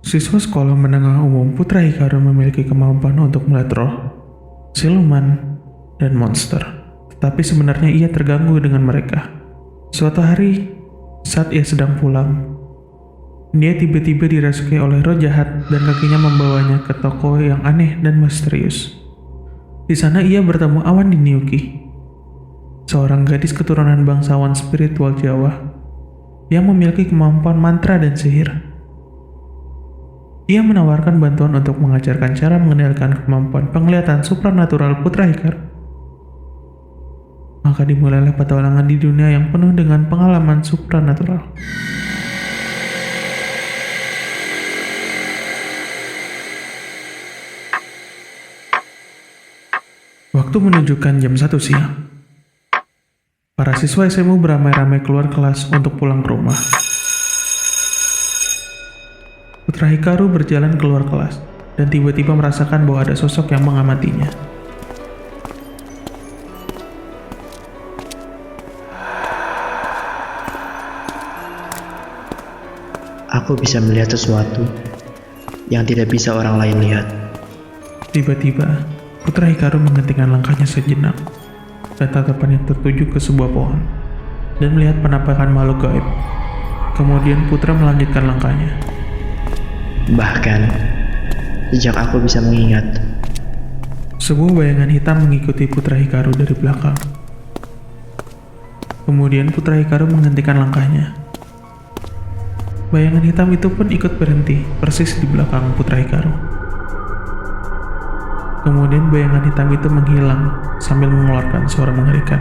Siswa sekolah menengah umum Putra Hikaru memiliki kemampuan untuk melihat roh, siluman, dan monster. Tetapi sebenarnya ia terganggu dengan mereka. Suatu hari, saat ia sedang pulang, dia tiba-tiba dirasuki oleh roh jahat dan kakinya membawanya ke toko yang aneh dan misterius. Di sana ia bertemu Awan Niniuki, seorang gadis keturunan bangsawan spiritual Jawa yang memiliki kemampuan mantra dan sihir. Ia menawarkan bantuan untuk mengajarkan cara mengendalikan kemampuan penglihatan supranatural Putra Hikaru. Maka dimulailah petualangan di dunia yang penuh dengan pengalaman supranatural. Waktu menunjukkan jam 1 siang. Para siswa SMU beramai-ramai keluar kelas untuk pulang ke rumah. Putra Hikaru berjalan keluar kelas dan tiba-tiba merasakan bahwa ada sosok yang mengamatinya. Aku bisa melihat sesuatu yang tidak bisa orang lain lihat. Tiba-tiba, Putra Hikaru menghentikan langkahnya sejenak dan tatapannya tertuju ke sebuah pohon dan melihat penampakan makhluk gaib. Kemudian Putra melanjutkan langkahnya. Bahkan, sejak aku bisa mengingat, Sebuah bayangan hitam mengikuti Putra Hikaru dari belakang. Kemudian Putra Hikaru menghentikan langkahnya. Bayangan hitam itu pun ikut berhenti, persis di belakang Putra Hikaru. Kemudian bayangan hitam itu menghilang sambil mengeluarkan suara mengerikan.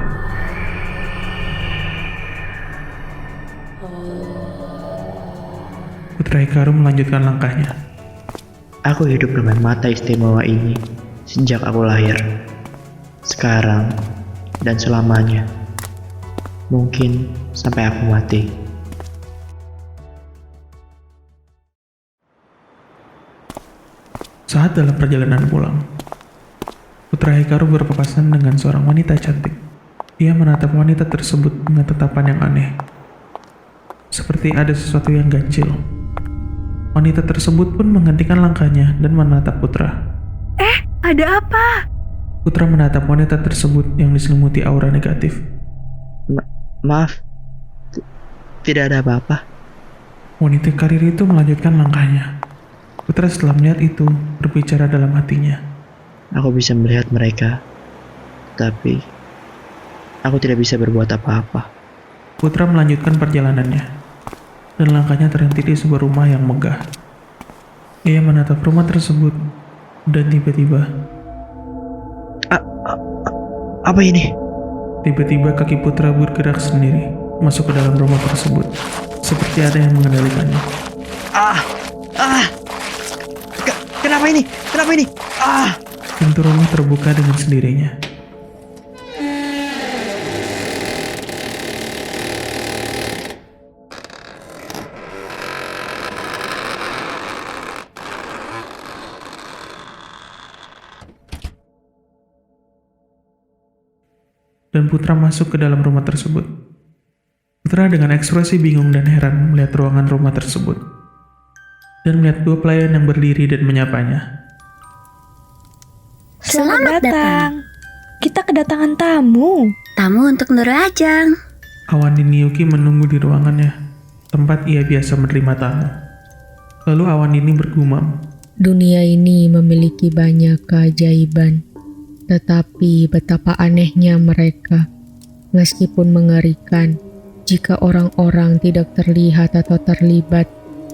Putra Hikaru melanjutkan langkahnya. aku hidup dengan mata istimewa ini sejak aku lahir. Sekarang dan selamanya. Mungkin sampai aku mati. Saat dalam perjalanan pulang, Putra Hikaru berpapasan dengan seorang wanita cantik. Ia menatap wanita tersebut dengan tatapan yang aneh, seperti ada sesuatu yang ganjil. Wanita tersebut pun menghentikan langkahnya dan menatap Putra. Ada apa? Putra menatap wanita tersebut yang diselimuti aura negatif. Maaf, tidak ada apa-apa. Wanita karir itu melanjutkan langkahnya. Putra setelah melihat itu berbicara dalam hatinya. Aku bisa melihat mereka, tapi aku tidak bisa berbuat apa-apa. Putra melanjutkan perjalanannya, dan langkahnya terhenti di sebuah rumah yang megah. Ia menatap rumah tersebut, dan tiba-tiba, Apa ini? tiba-tiba kaki Putra bergerak sendiri masuk ke dalam rumah tersebut, seperti ada yang mengendalikannya. Kenapa ini? Kenapa ini? Pintu rumah terbuka dengan sendirinya. Dan Putra masuk ke dalam rumah tersebut. Putra dengan ekspresi bingung dan heran melihat ruangan rumah tersebut, dan melihat dua pelayan yang berdiri dan menyapanya. Selamat datang. Kita kedatangan tamu. Tamu untuk Nur Ajeng. Awan Niniuki menunggu di ruangannya, tempat ia biasa menerima tamu. Lalu Awan ini bergumam. Dunia ini memiliki banyak keajaiban, tetapi betapa anehnya mereka. Meskipun mengerikan, jika orang-orang tidak terlihat atau terlibat,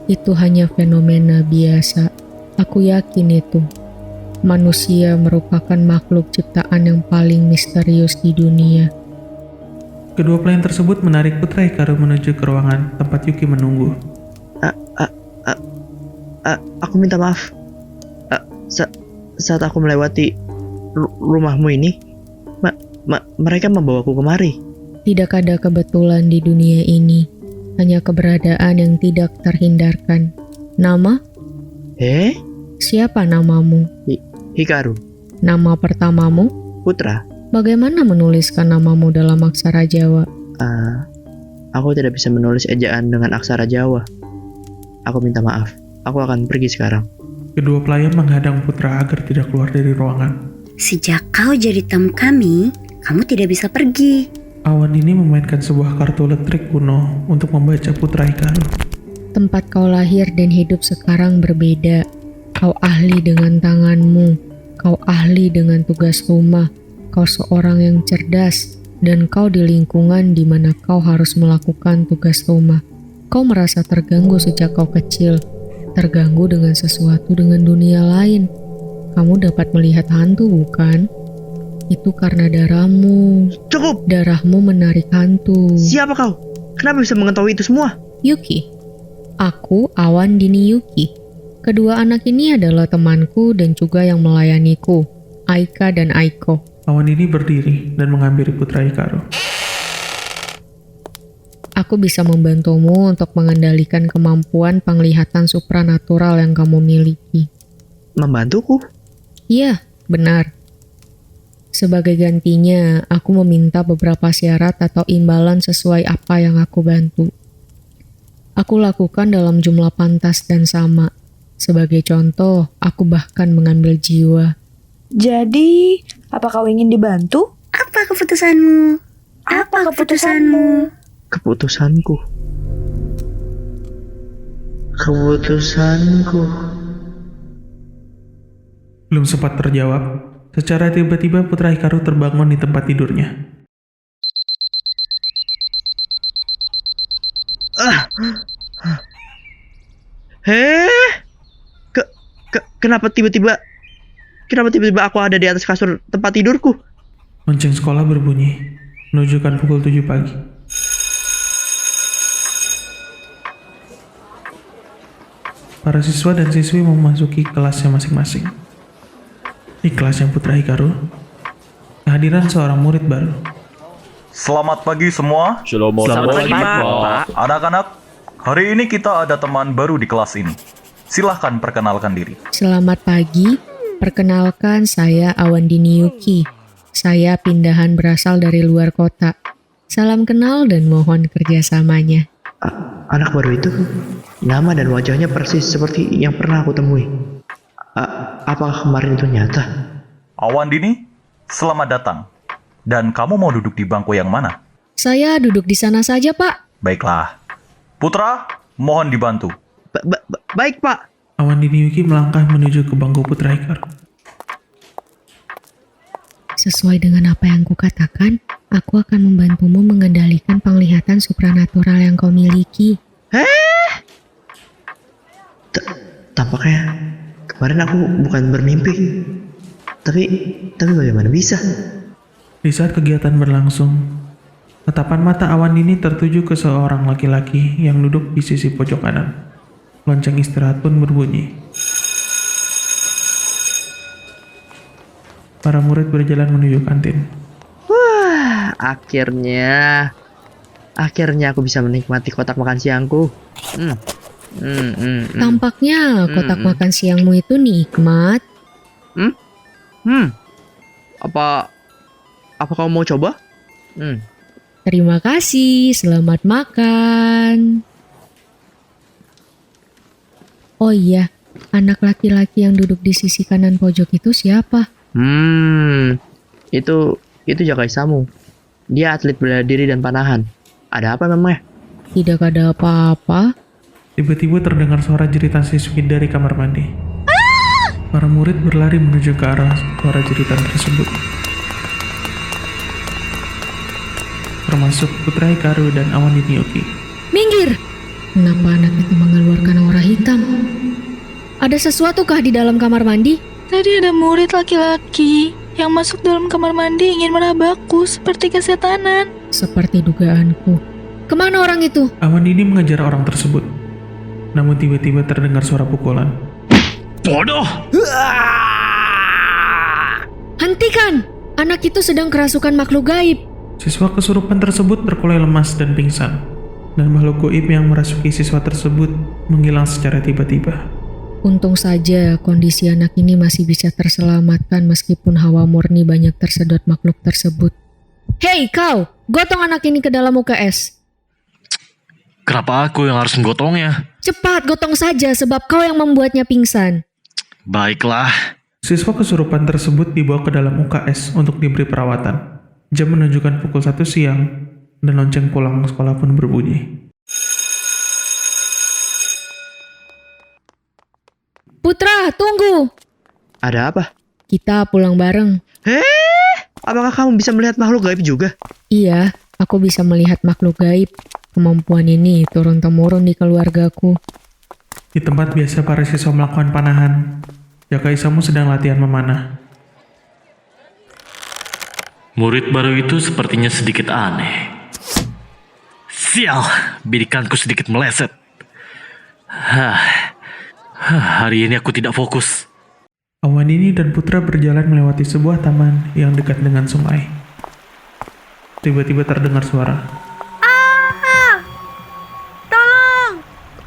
itu hanya fenomena biasa. Aku yakin itu. Manusia merupakan makhluk ciptaan yang paling misterius di dunia. Kedua pelayan tersebut menarik Putra Hikaru menuju ke ruangan tempat Yuki menunggu. Aku minta maaf. Saat aku melewati rumahmu ini, mereka membawaku kemari. Tidak ada kebetulan di dunia ini, hanya keberadaan yang tidak terhindarkan. Nama? Siapa namamu? Hikaru. Nama pertamamu? Putra. Bagaimana menuliskan namamu dalam aksara Jawa? Aku tidak bisa menulis ejaan dengan aksara Jawa. Aku minta maaf. aku akan pergi sekarang. Kedua pelayan menghadang Putra agar tidak keluar dari ruangan. Sejak kau jadi tamu kami, kamu tidak bisa pergi. Awan ini memainkan sebuah kartu letrik kuno untuk membaca Putra Hikaru. Tempat kau lahir dan hidup sekarang berbeda. Kau ahli dengan tanganmu. Kau ahli dengan tugas rumah. Kau seorang yang cerdas. Dan kau di lingkungan di mana kau harus melakukan tugas rumah. Kau merasa terganggu sejak kau kecil. Terganggu dengan sesuatu dengan dunia lain. Kamu dapat melihat hantu, bukan? Itu karena darahmu. Cukup! Darahmu menarik hantu. Siapa kau? Kenapa bisa mengetahui itu semua? Yuki. Aku Awan Dini Yuki. Kedua anak ini adalah temanku dan juga yang melayaniku, Aika dan Aiko. Awan ini berdiri dan menghampiri Putra Hikaru. Aku bisa membantumu untuk mengendalikan kemampuan penglihatan supranatural yang kamu miliki. Membantuku? Iya, benar. Sebagai gantinya, aku meminta beberapa syarat atau imbalan sesuai apa yang aku bantu. Aku lakukan dalam jumlah pantas dan sama. Sebagai contoh, aku bahkan mengambil jiwa. Jadi, apa kau ingin dibantu? Apa keputusanmu? Apa keputusanmu? Keputusanku. Keputusanku. Belum sempat terjawab, secara tiba-tiba Putra Hikaru terbangun di tempat tidurnya. Kenapa tiba-tiba aku ada di atas kasur tempat tidurku? Lonceng sekolah berbunyi, menunjukkan pukul 7 pagi. Para siswa dan siswi memasuki kelasnya masing-masing. Di kelasnya Putra Hikaru, kehadiran seorang murid baru. Selamat pagi semua. Selamat pagi, Pak. Anak-anak, hari ini kita ada teman baru di kelas ini. Silahkan perkenalkan diri. Selamat pagi, perkenalkan saya Awan Dini Yuki. Saya pindahan berasal dari luar kota. Salam kenal dan mohon kerjasamanya. Anak baru itu, nama dan wajahnya persis seperti yang pernah aku temui. Apakah kemarin itu nyata? Awan Dini, selamat datang. Dan kamu mau duduk di bangku yang mana? Saya duduk di sana saja, Pak. Baiklah. Putra, mohon dibantu. Baik, Pak. Awan Dini Yuki melangkah menuju ke bangku Putra Hikaru. Sesuai dengan apa yang kukatakan, aku akan membantumu mengendalikan penglihatan supranatural yang kau miliki. Tampaknya kemarin aku bukan bermimpi. Tapi bagaimana bisa? Di saat kegiatan berlangsung, tatapan mata Awan Dini tertuju ke seorang laki-laki yang duduk di sisi pojok kanan. Lonceng istirahat pun berbunyi. Para murid berjalan menuju kantin. Wah, akhirnya aku bisa menikmati kotak makan siangku. Tampaknya kotak makan siangmu itu nikmat. Apa kamu mau coba? Terima kasih, selamat makan. Oh iya, anak laki-laki yang duduk di sisi kanan pojok itu siapa? Itu Jagai Samu. Dia atlet bela diri dan panahan. Ada apa memangnya? Tidak ada apa-apa. Tiba-tiba terdengar suara jeritan siswi dari kamar mandi. Para murid berlari menuju ke arah suara jeritan tersebut. Termasuk Putra Hikaru dan Awan Dini Yuki. Minggir! Kenapa anak itu mengeluarkan aura hitam? Ada sesuatukah di dalam kamar mandi? Tadi ada murid laki-laki yang masuk dalam kamar mandi ingin merabakku seperti kesetanan. Seperti dugaanku. Kemana orang itu? Awan Dini mengejar orang tersebut. Namun tiba-tiba terdengar suara pukulan. Bodoh! Hentikan! Anak itu sedang kerasukan makhluk gaib. Siswa kesurupan tersebut terkulai lemas dan pingsan. Dan makhluk gaib yang merasuki siswa tersebut menghilang secara tiba-tiba. Untung saja kondisi anak ini masih bisa terselamatkan meskipun hawa murni banyak tersedot makhluk tersebut. Hei kau, gotong anak ini ke dalam UKS. Kenapa aku yang harus menggotongnya? Cepat, gotong saja sebab kau yang membuatnya pingsan. Baiklah. Siswa kesurupan tersebut dibawa ke dalam UKS untuk diberi perawatan. Jam menunjukkan pukul 1 siang dan lonceng pulang sekolah pun berbunyi. Putra, tunggu. Ada apa? Kita pulang bareng. Apakah kamu bisa melihat makhluk gaib juga? Iya, aku bisa melihat makhluk gaib. Kemampuan ini turun-temurun di keluargaku. Di tempat biasa para siswa melakukan panahan, Jaka Isamu sedang latihan memanah. Murid baru itu sepertinya sedikit aneh. Sial, bidikanku sedikit meleset. Hari ini aku tidak fokus. Awandini dan Putra berjalan melewati sebuah taman yang dekat dengan sungai. Tiba-tiba terdengar suara.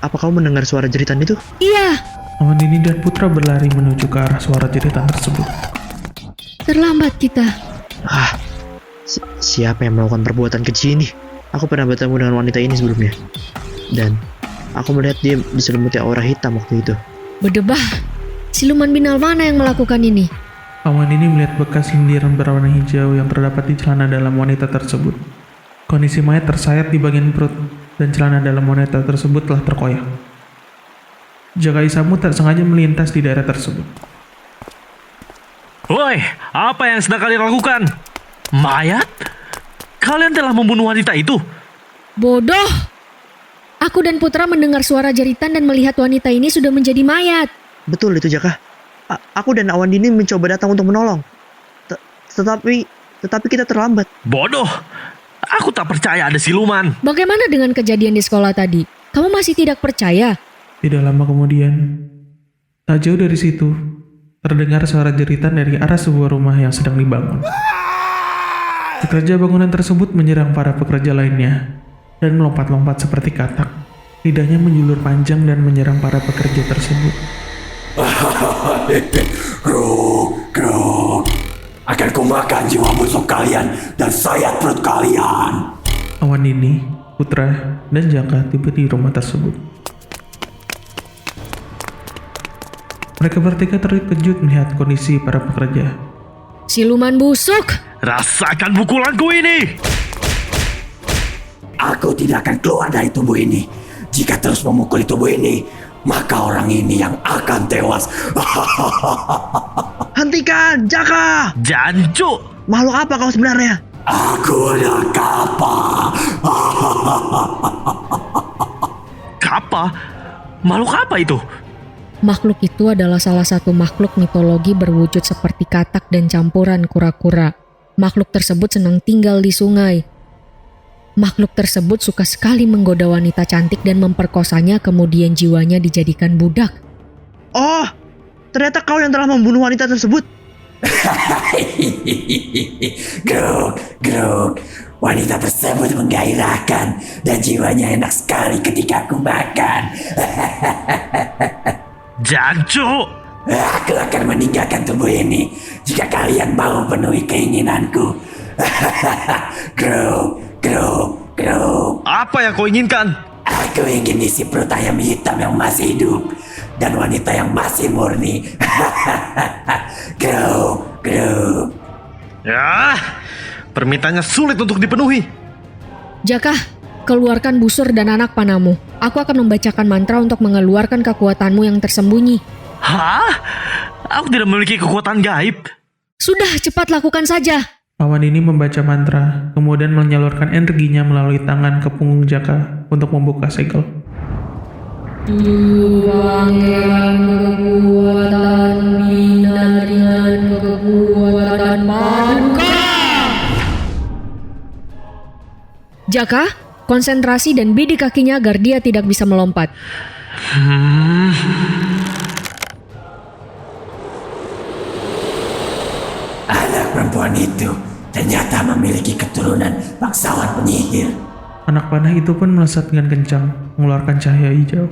Apa kamu mendengar suara jeritan itu? Iya, Awandini dan Putra berlari menuju ke arah suara jeritan tersebut. terlambat kita. Siapa yang melakukan perbuatan keji ini? Aku pernah bertemu dengan wanita ini sebelumnya. Dan aku melihat dia diselimuti aura hitam waktu itu. Berdebah, siluman binal mana yang melakukan ini? Awandini melihat bekas sindiran berwarna hijau yang terdapat di celana dalam wanita tersebut. Kondisi mayat tersayat di bagian perut dan celana dalam wanita tersebut telah terkoyak. Jaka Isamu tak sengaja melintas di daerah tersebut. Woi, apa yang sedang kalian lakukan? Mayat? Kalian telah membunuh wanita itu? Bodoh! Aku dan Putra mendengar suara jeritan dan melihat wanita ini sudah menjadi mayat. Betul itu, Jaka. Aku dan Awandini mencoba datang untuk menolong. Tetapi kita terlambat. Bodoh! Aku tak percaya ada siluman. Bagaimana dengan kejadian di sekolah tadi? Kamu masih tidak percaya? Tidak lama kemudian, tak jauh dari situ, terdengar suara jeritan dari arah sebuah rumah yang sedang dibangun. Pekerja bangunan tersebut menyerang para pekerja lainnya dan melompat-lompat seperti katak. Lidahnya menjulur panjang dan menyerang para pekerja tersebut. Kruk. Akan kumakan jiwa musuh kalian dan sayat perut kalian. Awandini, Putra, dan Jaka tiba di rumah tersebut. Mereka bertiga terkejut melihat kondisi para pekerja. Siluman busuk! Rasakan pukulanku ini! Aku tidak akan keluar dari tubuh ini. Jika terus memukuli tubuh ini, maka orang ini yang akan tewas. Hentikan, Jaka! Jancu! Makhluk apa kau sebenarnya? Aku adalah Kappa. Kappa? Makhluk apa itu? Makhluk itu adalah salah satu makhluk mitologi berwujud seperti katak dan campuran kura-kura. Makhluk tersebut senang tinggal di sungai. Makhluk tersebut suka sekali menggoda wanita cantik dan memperkosanya, kemudian jiwanya dijadikan budak. Oh, ternyata kau yang telah membunuh wanita tersebut. Grog. Wanita tersebut menggairahkan dan jiwanya enak sekali ketika aku makan. Jancu! Aku akan meninggalkan tubuh ini jika kalian mau penuhi keinginanku. Grog. Apa yang kau inginkan? Aku ingin isi perut ayam hitam yang masih hidup dan wanita yang masih murni. Grog. Ya, permintaannya sulit untuk dipenuhi. Jaka, keluarkan busur dan anak panamu. Aku akan membacakan mantra untuk mengeluarkan kekuatanmu yang tersembunyi. Hah? Aku tidak memiliki kekuatan gaib. Sudah, cepat lakukan saja. Awandini membaca mantra, kemudian menyalurkan energinya melalui tangan ke punggung Jaka untuk membuka segel. Tuangkan kekuatan bina dengan kekuatan paduka. Jaka, konsentrasi dan bidik kakinya agar dia tidak bisa melompat. Anak perempuan itu ternyata memiliki keturunan bangsawan penyihir. Anak panah itu pun melesat dengan kencang, mengeluarkan cahaya hijau.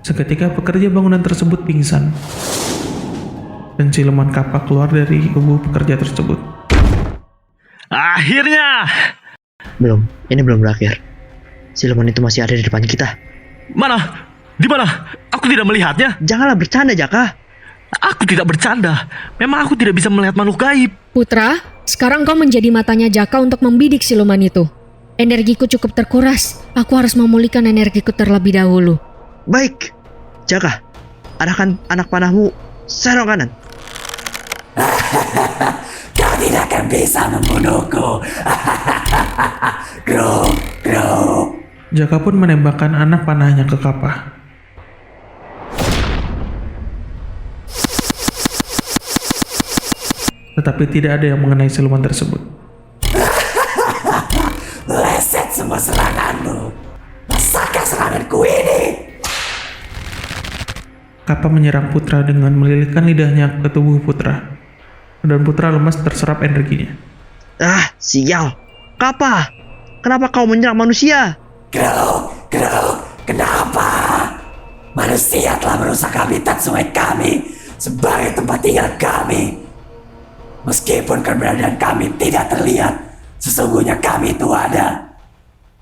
Seketika pekerja bangunan tersebut pingsan, dan siluman kapak keluar dari tubuh pekerja tersebut. Akhirnya! Belum, ini belum berakhir. Siluman itu masih ada di depan kita. Mana? Di mana? Aku tidak melihatnya. Janganlah bercanda, Jaka. Aku tidak bercanda. Memang aku tidak bisa melihat makhluk gaib. Putra, sekarang kau menjadi matanya Jaka untuk membidik siluman itu. Energiku cukup terkuras. Aku harus memulihkan energiku terlebih dahulu. Baik, Jaka. Arahkan anak panahmu serong kanan. Kau tidak akan bisa membunuhku. Grok, grok. Jaka pun menembakkan anak panahnya ke Kappa. Tetapi tidak ada yang mengenai siluman tersebut. Leset semua seranganmu. Masakah seranganku ini? Kappa menyerang Putra dengan melilitkan lidahnya ke tubuh Putra. Dan Putra lemas terserap energinya. Ah, sial. Kappa, kenapa kau menyerang manusia? Grok, grok. Kenapa? Manusia telah merusak habitat sungai kami sebagai tempat tinggal kami. Meskipun keberadaan kami tidak terlihat, sesungguhnya kami itu ada.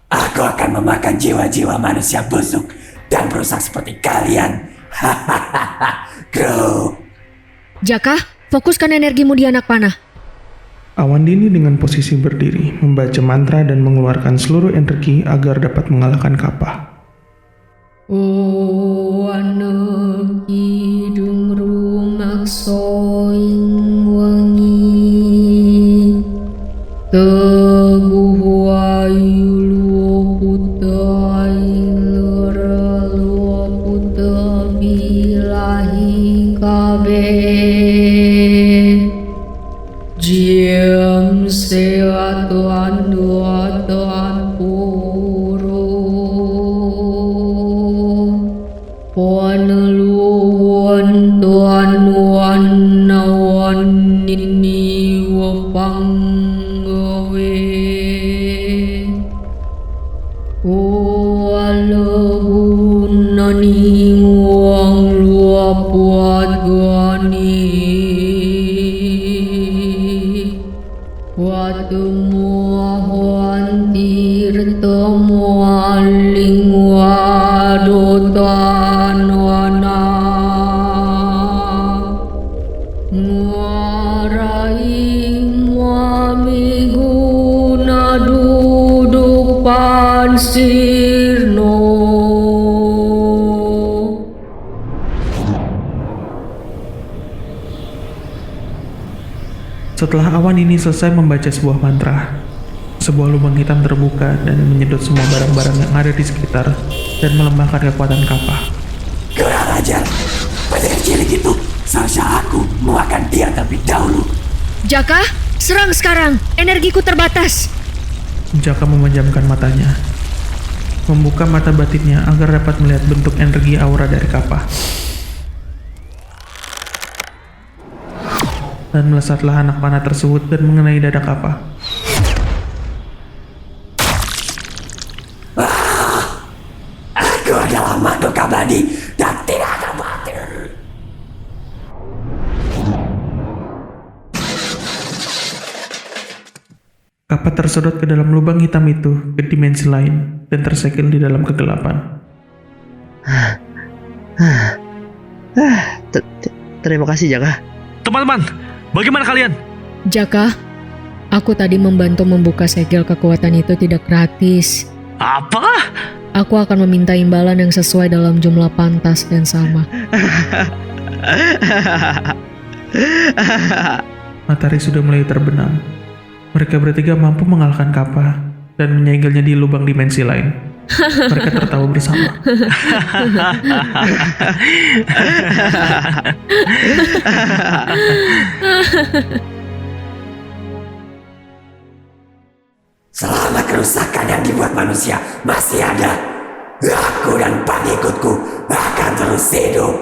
Aku akan memakan jiwa-jiwa manusia busuk dan berusak seperti kalian. Hahaha, Grok. Jaka, fokuskan energimu di anak panah. Awan Dini dengan posisi berdiri, membaca mantra dan mengeluarkan seluruh energi agar dapat mengalahkan Kappa. Wana kidung rumak soing wangi teguh wayu luo putai lera luo puta bilahi kabe jiem seatuan duatuan puro Wanaluwan tuan wanawan nini wapanggawe Walahunani wang luapuat gani Watumuahuan tirtamualing wadotan wana Nguarai muamiguna duduk pansirno Setelah awan ini selesai membaca sebuah mantra, sebuah lubang hitam terbuka dan menyedot semua barang-barang yang ada di sekitar dan melembahkan kekuatan Kappa. Kurang ajar. Penyihir cilik itu seharusnya aku memakan dia terlebih dahulu. Jaka, serang sekarang. Energiku terbatas. Jaka memejamkan matanya, membuka mata batinnya agar dapat melihat bentuk energi aura dari Kappa. Dan melesatlah anak panah tersebut dan mengenai dada Kappa. Aku adalah makhluk abadi dan tidak akan mati. Kappa tersedot ke dalam lubang hitam itu ke dimensi lain dan tersegel di dalam kegelapan. Terima kasih, Jaka. Teman-teman, bagaimana kalian? Jaka, aku tadi membantu membuka segel kekuatan itu tidak gratis. Apa? Aku akan meminta imbalan yang sesuai dalam jumlah pantas dan sama. Matahari sudah mulai terbenam. Mereka bertiga mampu mengalahkan Kappa dan menyegelnya di lubang dimensi lain. Mereka tertawa bersama. Selama kerusakan yang dibuat manusia masih ada, aku dan pengikutku akan terus hidup.